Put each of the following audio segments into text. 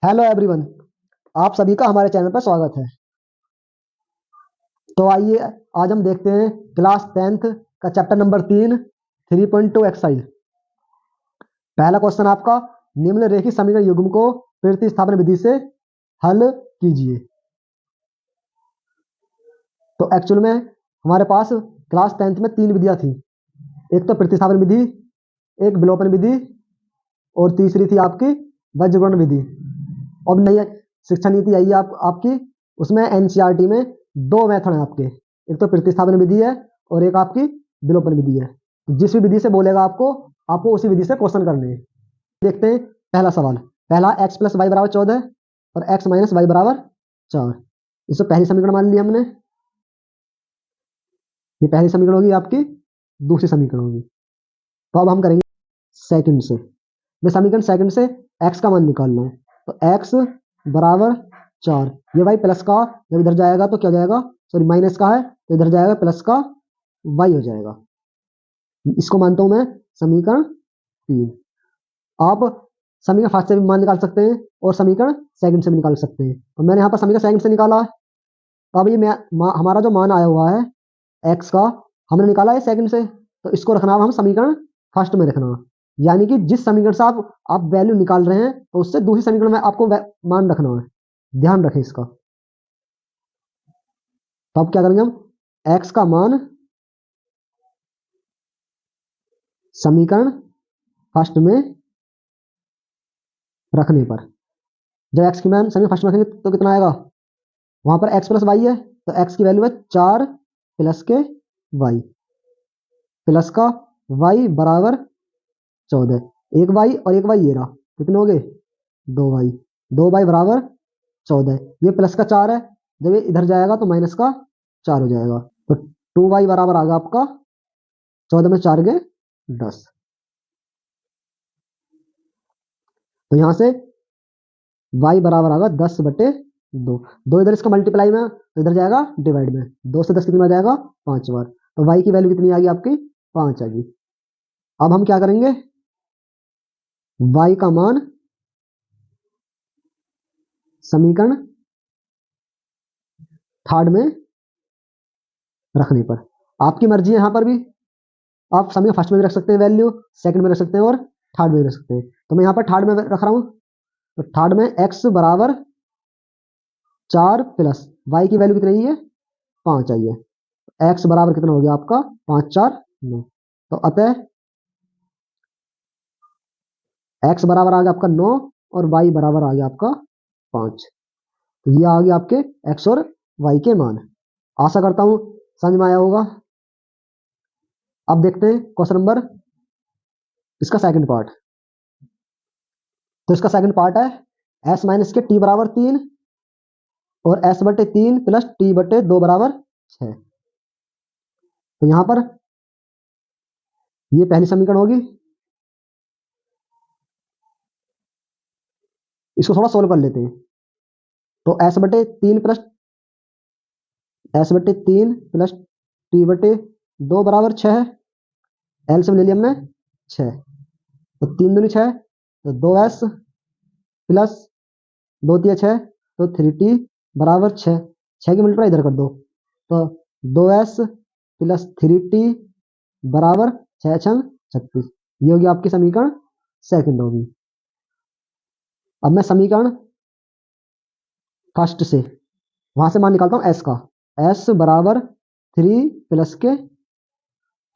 Hello everyone. आप सभी का हमारे चैनल पर स्वागत है। तो आइए आज हम देखते हैं क्लास 10th का चैप्टर नंबर 3 एक्सरसाइज। पहला क्वेश्चन आपका, निम्नलिखित समीकरण युग्म को प्रतिस्थापन विधि से हल कीजिए। तो एक्चुअल में हमारे पास क्लास 10th में 3 विधियां थी। एक तो प्रतिस्थापन विधि, एक विलोपन विधि और तीसरी थी आपकी वज्रगुणन विधि। अब नई शिक्षा नीति आई है आपकी, उसमें एनसीईआरटी में 2 मेथड है आपके। एक तो प्रतिस्थापन विधि है और एक आपकी विलोपन विधि है। जिस भी विधि से बोलेगा आपको उसी विधि से क्वेश्चन करने हैं। देखते हैं पहला सवाल। पहला x प्लस वाई बराबर 14 और x माइनस वाई बराबर 4। इसको पहली समीकरण मान लिया हमने। ये पहली समीकरण होगी आपकी, दूसरी समीकरण होगी। तो अब हम करेंगे सेकंड से। मैं समीकरण सेकंड से x का मान निकालना है। तो x बराबर 4, ये भाई प्लस का जब इधर जाएगा तो क्या हो जाएगा, सॉरी माइनस का है तो इधर जाएगा प्लस का y हो जाएगा। इसको मानता हूं मैं समीकरण 3। आप समीकरण फर्स्ट से भी मान निकाल सकते हैं और समीकरण सेकंड से भी निकाल सकते हैं। तो मैंने यहाँ पर समीकरण सेकंड से निकाला है। तो अब ये हमारा जो मान आया हुआ है x का, हमने निकाला है सेकंड से, तो इसको रखना हम समीकरण फर्स्ट में रखना। यानी कि जिस समीकरण से आप वैल्यू निकाल रहे हैं तो उससे दूसरी समीकरण में आपको मान रखना है। ध्यान रखें इसका। तो अब क्या करेंगे हम, x का मान समीकरण फर्स्ट में रखने पर, जब x की मान समीकरण फर्स्ट में रखेंगे तो कितना आएगा, वहां पर x प्लस वाई है तो x की वैल्यू है 4 प्लस के y, प्लस का y बराबर 14। एक y और एक y ये रहा, कितने हो गए 2y। 2y बराबर 14। ये प्लस का 4 है, जब ये इधर जाएगा तो माइनस का 4 हो जाएगा। तो 2y बराबर आ गया आपका 14 में 4 गए 10। तो यहां से y बराबर आ गया 10/2। 2 इधर इसका मल्टीप्लाई में तो इधर जाएगा डिवाइड में। 2 से 10 कितना जाएगा 5 बार। तो y की वैल्यू कितनी आ गई आपकी 5 आ गई। अब हम क्या करेंगे, y का मान समीकरण थर्ड में रखने पर, आपकी मर्जी है। यहां पर भी आप समीकरण फर्स्ट में भी रख सकते हैं वैल्यू, सेकंड में रख सकते हैं और थर्ड में भी रख सकते हैं। तो मैं यहाँ पर थर्ड में रख रहा हूं। तो थर्ड में x बराबर 4 प्लस y की वैल्यू कितनी है 5 आई है। x बराबर कितना हो गया आपका 5 4 9। तो अतः x बराबर आ गया आपका 9 और y बराबर आ गया आपका 5। तो ये आ गया आपके x और y के मान। आशा करता हूं समझ में आया होगा। अब देखते हैं क्वेश्चन नंबर, इसका सेकंड पार्ट। तो इसका सेकंड पार्ट है s माइनस के t बराबर 3 और s/3 प्लस t/2 बराबर 6। तो यहां पर ये पहली समीकरण होगी। इसको थोड़ा सोल्व कर लेते हैं। तो s/3 प्लस t/2 बराबर 6 है। एलसीएम ले लिया हमने 6। तो 3 दूनी 6, तो 2s प्लस 2 तिया 6, तो 3t बराबर 6। 6 की मल्टीप्लाई इधर कर दो, तो 2s प्लस 3t बराबर 6 6 36। ये होगी आपकी समीकरण सेकंड होगी। अब मैं समीकरण फर्स्ट से वहां से मान निकालता हूं s का। s बराबर 3 प्लस के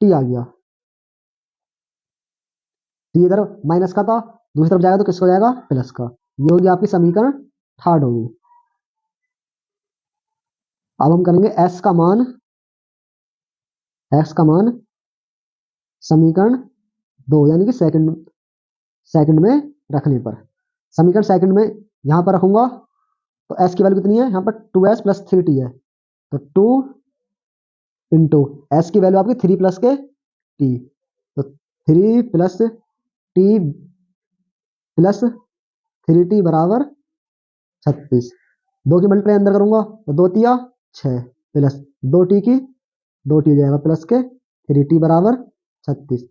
t आ गया। t इधर माइनस का था, दूसरी तरफ जाएगा तो किसको जाएगा प्लस का। ये होगी आपकी समीकरण थर्ड होगी। अब हम करेंगे s का मान समीकरण 2 यानी कि सेकंड में रखने पर। समीकरण सेकंड में यहां पर रखूंगा तो s की वैल्यू कितनी है, यहां पर 2s प्लस 3t है। तो 2 इंटू s की वैल्यू आपकी 3 प्लस के t, तो 3 प्लस t प्लस 3t बराबर 36। 2 की मल्टीप्लाई अंदर करूंगा तो 2 तिया 6 प्लस 2t की 2t हो जाएगा प्लस के 3t बराबर 36।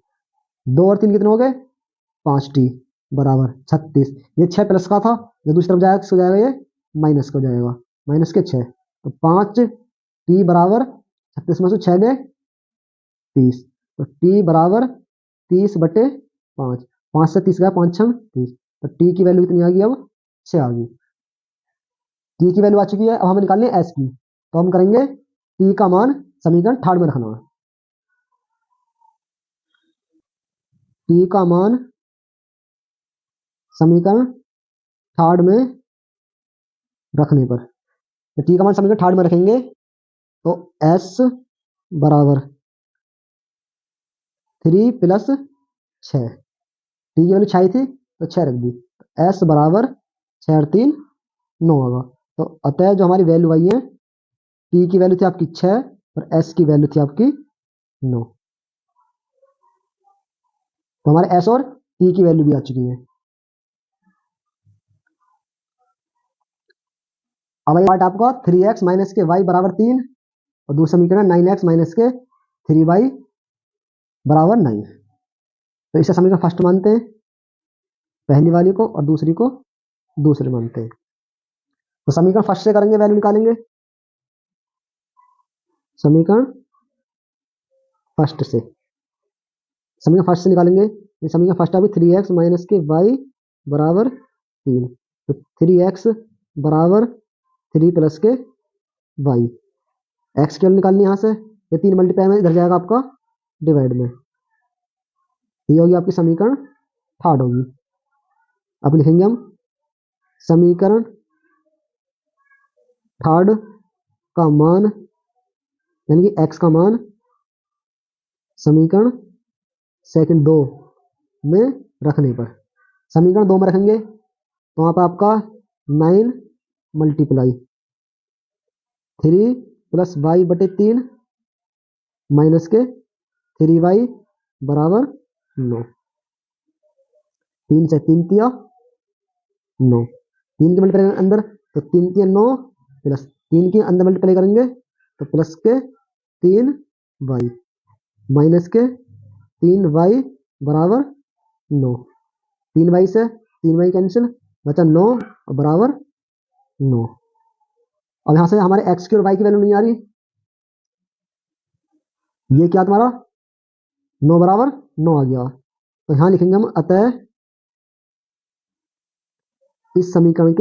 2 और 3 कितने हो गए 5t। बराबर 36। ये 6 प्लस का था, जो दूसरी तरफ जाएगा किसको जाएगा, ये माइनस को जाएगा, माइनस के 6। तो 5 टी बराबर 36 में से 6 गए 30। तो टी बराबर 30/5। 5 से 30 गया, 5 6 30। तो टी की वैल्यू कितनी आ गई, अब 6 आ गई। टी की वैल्यू आ चुकी है, अब हमें निकालनी है एस की। तो हम करेंगे टी का मान समीकरण थर्ड में रखना है। टी का मान समीकरण थर्ड में रखने पर, तो टी का मान समीकरण थर्ड में रखेंगे तो एस बराबर 3 + 6। टी की वैल्यू 6 थी तो 6 रख दी, एस बराबर 6 और 3 9 होगा। तो अतः जो हमारी वैल्यू आई है, टी की वैल्यू थी आपकी 6 और एस की वैल्यू थी आपकी 9। तो हमारे एस और टी की वैल्यू भी आ चुकी है। अब ये पार्ट आपका 3x माइनस के y बराबर 3 और दूसरा समीकरण 9x माइनस के 3y बराबर 9। तो इसे समीकरण फर्स्ट मानते हैं पहली वाली को, और दूसरी को दूसरे मानते हैं। तो समीकरण फर्स्ट से करेंगे, वैल्यू निकालेंगे समीकरण फर्स्ट से। समीकरण फर्स्ट से निकालेंगे, ये समीकरण फर्स्ट अभी 3x माइनस के y बराबर 3। तो 3x बराबर 3 + के y। एक्स की वैल्यू निकालनी है यहाँ से, ये 3 मल्टीप्लाई में इधर जाएगा आपका डिवाइड में, ये होगी आपकी समीकरण थर्ड होगी। अब लिखेंगे हम समीकरण थर्ड का मान, यानी कि एक्स का मान समीकरण सेकंड 2 में रखने पर। समीकरण 2 में रखेंगे तो वहाँ पर आपका 9 मल्टीप्लाई 3 + y/3 माइनस के 3y बराबर 9। 3 से 3 तिया 9, 3 के मल्टीप्लाई अंदर तो 3 तिया 9 प्लस 3 के अंदर मल्टीप्लाई करेंगे तो प्लस के 3y माइनस के 3y बराबर 9। 3y से 3y कैंसिल, बचा 9 और बराबर 9। अब यहाँ से हमारे x की और y की वैल्यू नहीं आ रही, ये क्या तुम्हारा 9 बराबर 9 आ गया। तो यहाँ लिखेंगे हम अतः इस समीकरण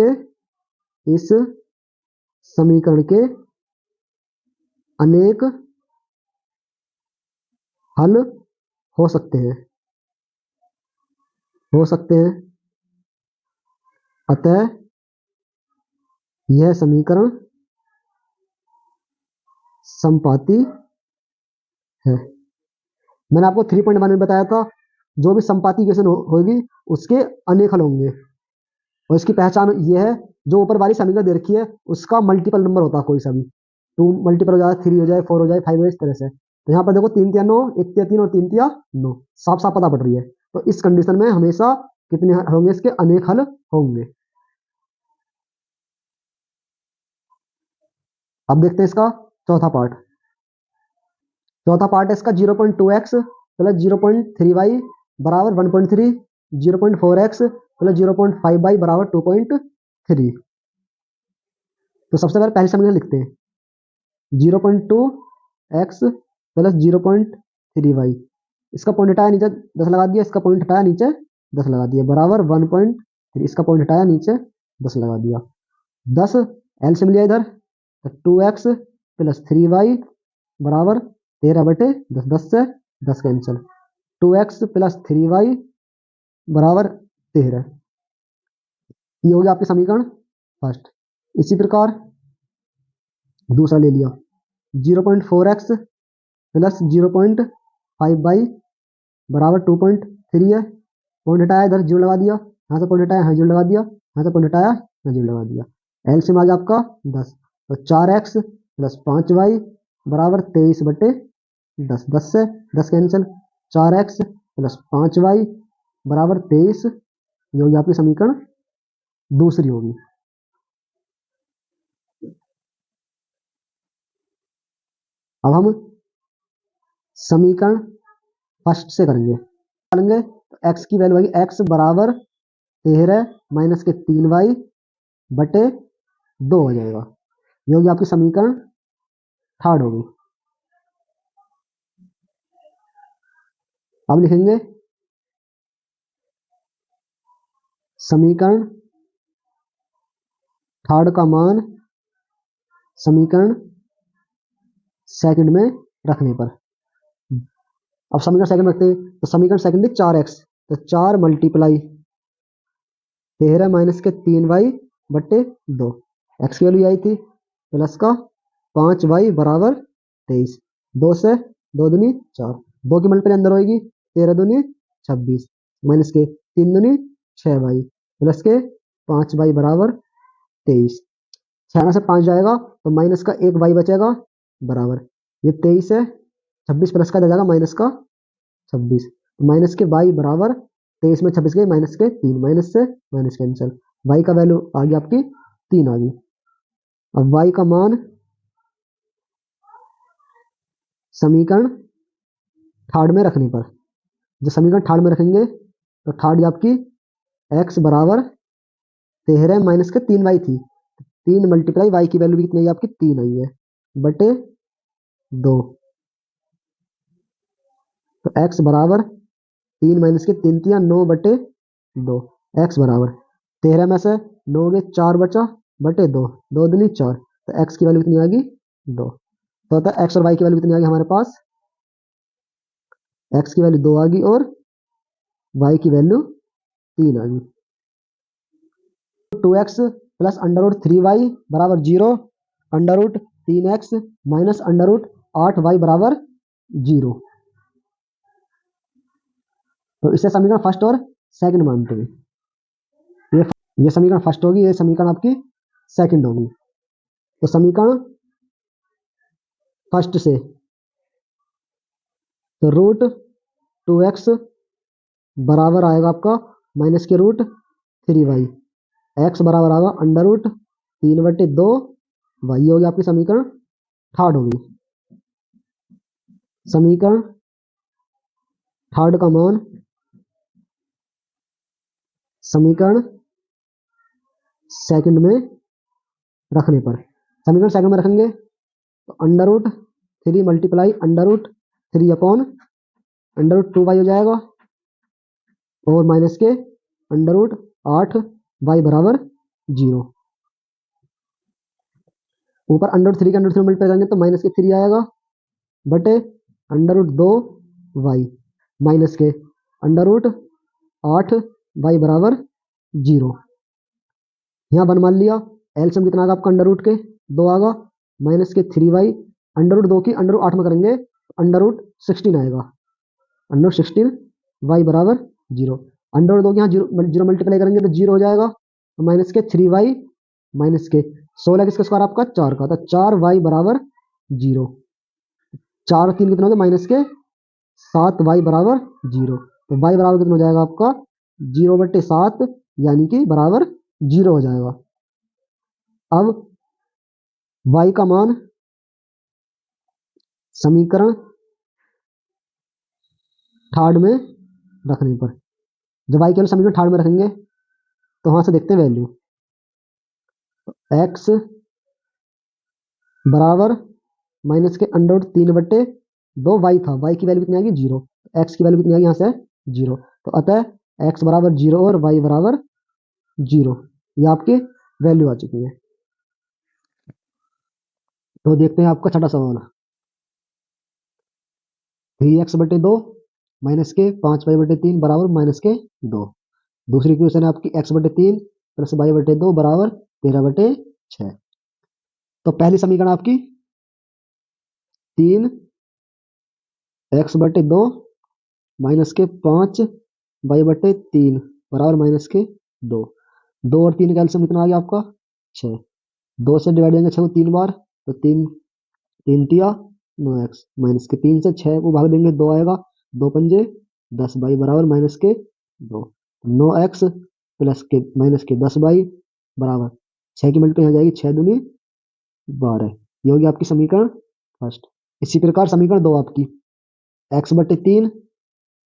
के अनेक हल हो सकते हैं, अतः यह समीकरण समपाती है। मैंने आपको 3.1 में बताया था, जो भी समपाती इक्वेशन होगी उसके अनेक हल होंगे, और इसकी पहचान ये है, जो ऊपर वाली समीकरण दे रखी है उसका मल्टीपल नंबर होता है कोई सा भी, 2 मल्टीपल हो जाए, 3 हो जाए, 4 हो जाए, 5 हो जाए, इस तरह से। तो यहाँ पर देखो 3 तिया 9, 1 तिया 3 और 3 तिया 9, साफ साफ पता पड़ रही है। तो इस कंडीशन में हमेशा कितने हल होंगे, इसके अनेक हल होंगे। अब देखते हैं इसका चौथा पार्ट। चौथा पार्ट है इसका 0.2x + 0.3y बराबर 1.3, 0.4x + 0.5y बराबर 2.3। तो सबसे पहले पहली समीकरण लिखते हैं 0.2x + 0.3y। इसका पॉइंट हटाया नीचे 10 लगा दिया, इसका पॉइंट हटाया नीचे 10 लगा दिया, बराबर 1.3। इसका पॉइंट हटाया नीचे 10 लगा दिया। 10 एलसीएम लिया इधर, तो 2x + 3y बराबर 13/10। 10 से 10 कैंसिल, 2x + 3y बराबर 13। ये हो गया आपके समीकरण फर्स्ट। इसी प्रकार दूसरा ले लिया 0.4x + 0.5y बराबर 2.3 है। पॉइंट हटाया इधर 0 लगा दिया, यहाँ से पॉइंट हटाया यहाँ 0 लगा दिया, यहाँ से पॉइंट हटाया यहाँ 0 लगा दिया। एलसीएम आ गया आपका 10, तो 4x + 5y बराबर 23/10। 10 से 10 कैंसिल, 4x + 5y बराबर 23। ये होगी आपकी समीकरण दूसरी होगी। अब हम समीकरण फर्स्ट से करेंगे, तो x की वैल्यू आएगी x बराबर 13 माइनस के 3y बटे 2 हो जाएगा। ये होगी आपकी समीकरण थर्ड होगी। अब लिखेंगे समीकरण थर्ड का मान समीकरण सेकंड में रखने पर। अब समीकरण सेकंड में रखते हैं तो समीकरण सेकंड में 4x, तो 4 मल्टीप्लाई 13 माइनस के 3y बट्टे 2, एक्स की वैल्यू आई थी, प्लस का 5y बराबर 23, 2 से 2 दूनी 4, 2 की मल्टीप्लाई अंदर होगी, 13 दूनी 26 माइनस के 3 दूनी 6y प्लस के 5y बराबर 23। 6 से 5 जाएगा तो माइनस का 1y बचेगा बराबर, ये 23 है, 26 प्लस का जाएगा माइनस का 26, माइनस के y बराबर 23 में 26 गई माइनस के 3, माइनस से माइनस कैंसिल, y का वैल्यू आ गई आपकी 3 आ गई। अब y का मान समीकरण थर्ड में रखने पर, जब समीकरण थर्ड में रखेंगे तो थर्ड आपकी x बराबर 13 माइनस के 3y थी, 3 मल्टीप्लाई y की वैल्यू भी कितनी है आपकी 3 आई है बटे 2, तो x बराबर 3 माइनस के 3 तिया 9 बटे 2, x बराबर 13 में से 9 के 4 बचा बटे 2, 2 दूनी 4, तो x की वैल्यू कितनी आ गई 2, तो होता है x और y की वैल्यू कितनी आ गई हमारे पास, x की वैल्यू 2 आ गई और y की वैल्यू 3 आ गई। 2x plus under root 3y बराबर 0, under root 3x minus under root 8y बराबर 0, तो इसे समीकरण फर्स्ट और सेकंड मानते हैं। ये समीकरण फर्स्ट होगी, ये समीकरण आपकी सेकंड होगी। तो समीकरण फर्स्ट से तो रूट 2x बराबर आएगा आपका माइनस के रूट 3y, x बराबर आएगा अंडर रूट 3 बटे 2 y होगी आपकी समीकरण थर्ड होगी। समीकरण थर्ड का मान समीकरण सेकंड में रखने पर, समीकरण सेकंड में रखेंगे तो under root 3 multiply under root 3 upon under root 2y हो जाएगा और माइनस के अंडर रूट 8y बराबर 0, ऊपर अंडर रूट 3 के अंडर रूट 3 मल्टीप्लाई करेंगे तो माइनस के 3 आएगा बटे अंडर रूट 2y माइनस के अंडर रूट 8y बराबर 0। यहाँ बन मान लिया एलसीएम कितना आएगा आपका अंडर रूट के 2 आएगा माइनस के 3y, अंडर रूट 2 की अंडर रूट 8 में करेंगे अंडर रूट 16 आएगा, अंडर रूट 16y बराबर 0, अंडर रूट 2 की यहाँ 0 मल्टीप्लाई करेंगे तो 0 हो जाएगा, तो माइनस के 3y माइनस के 16 किसका स्क्वायर आपका 4 का, तो 4y बराबर 0, 4 3 कितना हो गया माइनस के 7y बराबर 0, तो y बराबर कितना हो जाएगा आपका 0 बटे 7 यानी कि बराबर 0 हो जाएगा। अब y का मान समीकरण थर्ड में रखने पर, जब y के समीकरण थर्ड में रखेंगे तो वहां से देखते हैं वैल्यू, x बराबर माइनस के अंडर रूट 3 बटे 2 y था, y की वैल्यू कितनी आएगी 0, x की वैल्यू कितनी आएगी यहाँ से 0, तो अतः x बराबर 0 और y बराबर 0, ये आपके वैल्यू आ चुकी है। तो देखते हैं आपका छठा सवाल, 3x बटे 2 माइनस के 5y बटे 3 बराबर माइनस के 2, दूसरी इक्वेशन है आपकी x बटे 3 प्लस y बटे 2 बराबर 13 बटे 6। तो पहली समीकरण आपकी 3x बटे 2 माइनस के 5y बटे 3 बराबर माइनस के 2, 2 और 3 का एलसीएम कितना आ गया आपका 6, 2 से डिवाइड करेंगे 6 को 3 बार, तो 3 तिया 9x माइनस के 3 से 6 को भाग देंगे 2 आएगा, 2 पंजे 10 बाई बराबर माइनस के 2, 9x प्लस के माइनस के 10 बाई बराबर 6 की मल्टीप्लाई हो जाएगी 6 दूनी 12, ये होगी आपकी समीकरण फर्स्ट। इसी प्रकार समीकरण 2 आपकी x बटे 3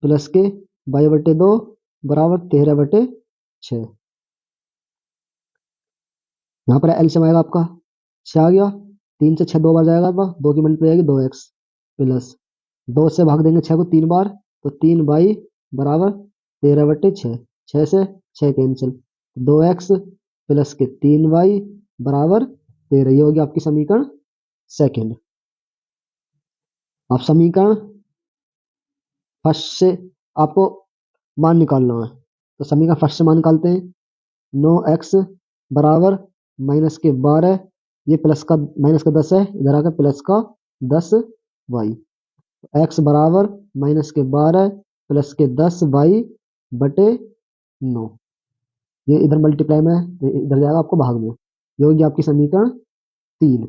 प्लस के y बटे 2 बराबर 13 बटे 6। यहाँ पर एलसीएम आएगा आपका 6 आ गया। 3 से 6 2 बार जाएगा तो 2 की मल्टीप्लाई आएगी 2x प्लस 2 से भाग देंगे 6 को 3 बार तो 3y बराबर 13/6। 6 से 6 कैंसिल 2x प्लस के 3y बराबर 13। ये होगी आपकी समीकरण सेकंड। अब समीकरण फर्स्ट से आपको मान निकालना है तो समीकरण फर्स्ट से मान निकालते हैं। 9x बराबर माइनस के 12 ये प्लस का माइनस का 10 है इधर आकर प्लस का 10y x बराबर माइनस के 12 प्लस के 10y बटे 9। ये इधर मल्टीप्लाई में है तो इधर जाएगा आपको भाग में। ये होगी आपकी समीकरण 3।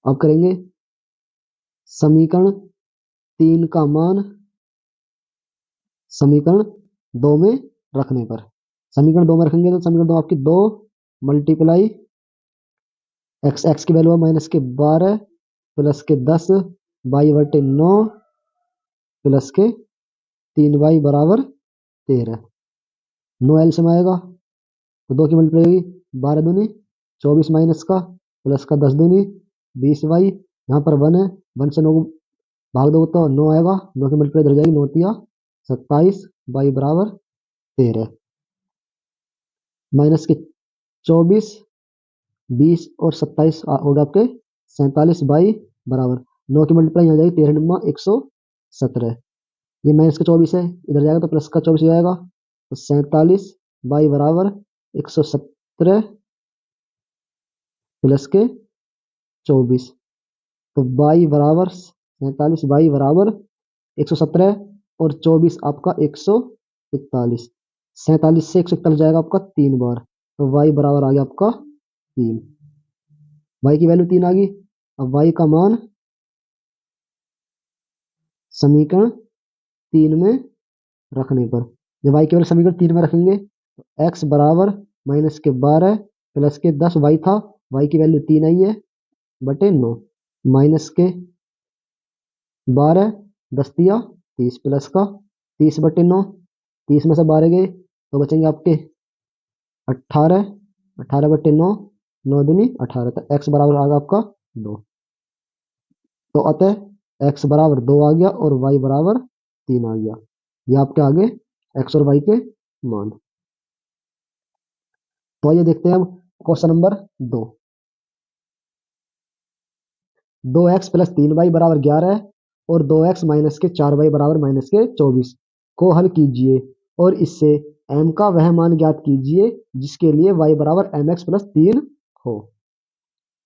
अब करेंगे समीकरण 3 का मान समीकरण 2 में रखने पर। समीकरण 2 में रखेंगे तो समीकरण 2 आपकी 2 मल्टीप्लाई एक्स की वैल्यू है माइनस के 12 प्लस के 10 वाई बटे 9 प्लस के 3y बराबर 13। 9 एलसीएम आएगा तो 2 की मल्टीप्लाई होगी 12 दूनी 24 माइनस का प्लस का 10 दूनी 20y। यहाँ पर 1 है 1 से 9 भाग दो तो 9 आएगा 9 की मल्टीप्लाई इधर जाएगी 9 तिया 27 y बराबर 13 माइनस के 24 20 और 27 होगा आपके 47 y बराबर 9 की मल्टीप्लाई यहाँ जाएगी 13 × 117। ये माइनस का 24 है इधर जाएगा तो प्लस का 24 जाएगा तो 47 y बराबर 117 प्लस के 24 तो y बराबर 47 y बराबर 117 और 24 आपका 141। 47 से 141 जाएगा आपका 3 बार तो y बराबर आ गया आपका 3। y की वैल्यू 3 आ गई। अब y का मान समीकरण 3 में रखने पर जब y की वैल्यू समीकरण 3 में रखेंगे तो x बराबर माइनस के 12 प्लस के 10 y था y की वैल्यू 3 आई है बटे 9 माइनस के 12 10 दिया 30 प्लस का 30 बटे 9 30 में से 12 गए तो बचेंगे आपके 18 18 बटे 9 9 दूनी 18 तो x बराबर आ गया आपका 2। तो अतः x बराबर 2 आ गया और y बराबर 3 आ गया। ये आपके आगे x और y के मान। तो आइए देखते हैं अब question number 2। 2x plus 3y बराबर 11 और 2x माइनस के 4y बराबर माइनस के 24 को हल कीजिए और इससे m का वह मान ज्ञात कीजिए जिसके लिए y बराबर mx प्लस 3 हो।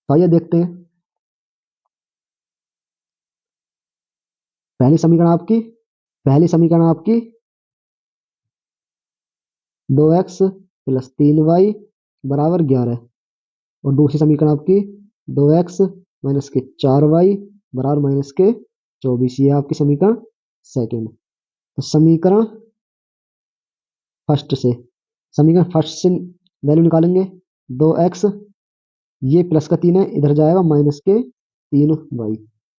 तो आइए देखते हैं। पहली समीकरण आपकी 2x प्लस 3y बराबर 11 और दूसरी समीकरण आपकी 2x माइनस के 4y बराबर माइनस के 24। ये आपकी समीकरण सेकंड। तो समीकरण फर्स्ट से वैल्यू निकालेंगे 2x ये प्लस का 3 है इधर जाएगा माइनस के 3y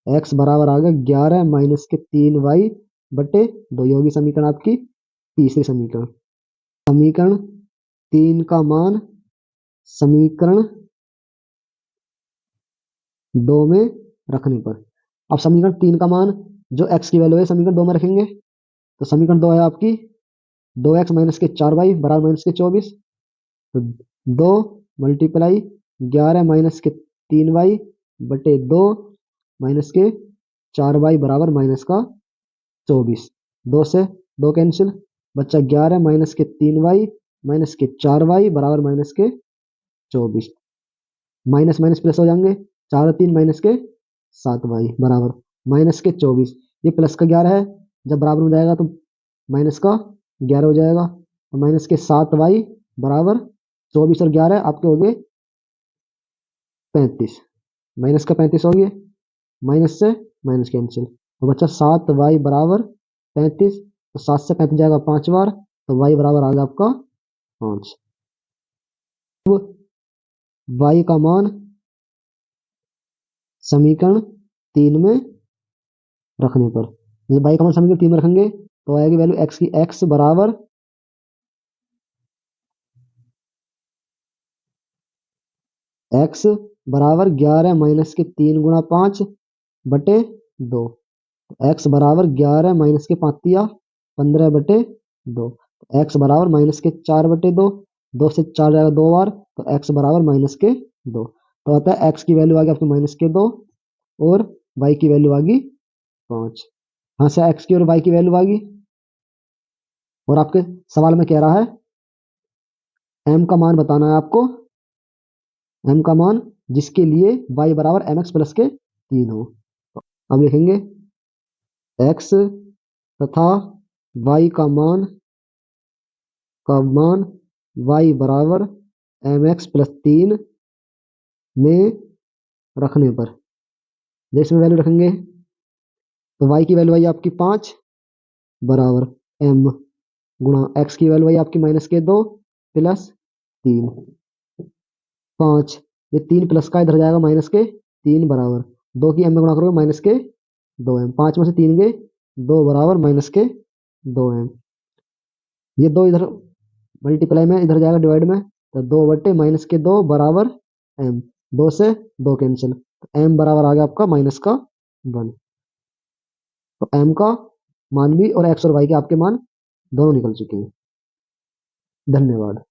x बराबर आ गया 11 माइनस के 3y बटे 2। ये होगी समीकरण आपकी तीसरी समीकरण। समीकरण 3 का मान समीकरण 2 में रखने पर। अब समीकरण 3 का मान जो x की वैल्यू है समीकरण 2 में रखेंगे तो समीकरण 2 है आपकी 2x माइनस के 4y बराबर माइनस के 24 तो 2 मल्टीप्लाई 11 माइनस के 3y बटे 2 माइनस के 4y बराबर माइनस का 24। 2 से 2 कैंसिल बच्चा 11 माइनस के 3y माइनस के 4y बराबर माइनस के 24। माइनस माइनस प्लस हो जाएंगे 4 3 माइनस के 7y बराबर माइनस के 24। ये प्लस का 11 है जब बराबर हो जाएगा तो माइनस का 11 हो जाएगा तो माइनस के 7y बराबर 24 और 11 आपके हो गए 35। माइनस का 35 हो गया माइनस से माइनस कैंसिल तो बच्चा 7y बराबर 35 तो 7 से 35 जाएगा 5 बार तो y बराबर आ गया आपका 5। अब y का मान समीकरण 3 में रखने पर y का मान समीकरण 3 में रखेंगे तो आएगी वैल्यू एक्स की, एक्स बराबर एक्स बराबर 11 माइनस के 3 गुणा 5 बटे 2। एक्स बराबर 11 माइनस के 5 15 बटे 2। एक्स बराबर माइनस के 4 बटे 2, 2 से 4 जाएगा 2 बार, तो एक्स बराबर माइनस के 2। तो आता है एक्स की वैल्यू आ गई आपकी माइनस के 2 और वाई की वैल्यू आ गई 5। हाँ से एक्स की और वाई की वैल्यू आ गई। और आपके सवाल में कह रहा है एम का मान बताना है आपको, एम का मान जिसके लिए वाई बराबर एम एक्स प्लस के 3 हो। अब लिखेंगे एक्स तथा वाई का मान वाई बराबर एम एक्स प्लस 3 में रखने पर, इसमें वैल्यू रखेंगे तो वाई की वैल्यू आई आपकी 5 बराबर एम गुणा एक्स की वैल्यू आई आपकी माइनस के 2 प्लस 3 5। ये 3 प्लस का इधर जाएगा माइनस के 3 बराबर 2 की एम में गुणा करोगे माइनस के 2 एम, 5 में से 3 गए 2 बराबर माइनस के 2 एम। ये 2 इधर मल्टीप्लाई में इधर जाएगा डिवाइड में, तो 2 बट्टे माइनस के 2 बराबर एम, 2 से 2 कैंसिल, तो एम बराबर आ गया आपका माइनस का 1। तो एम का मान भी और एक्स और वाई के आपके मान दोनों निकल चुके हैं। धन्यवाद।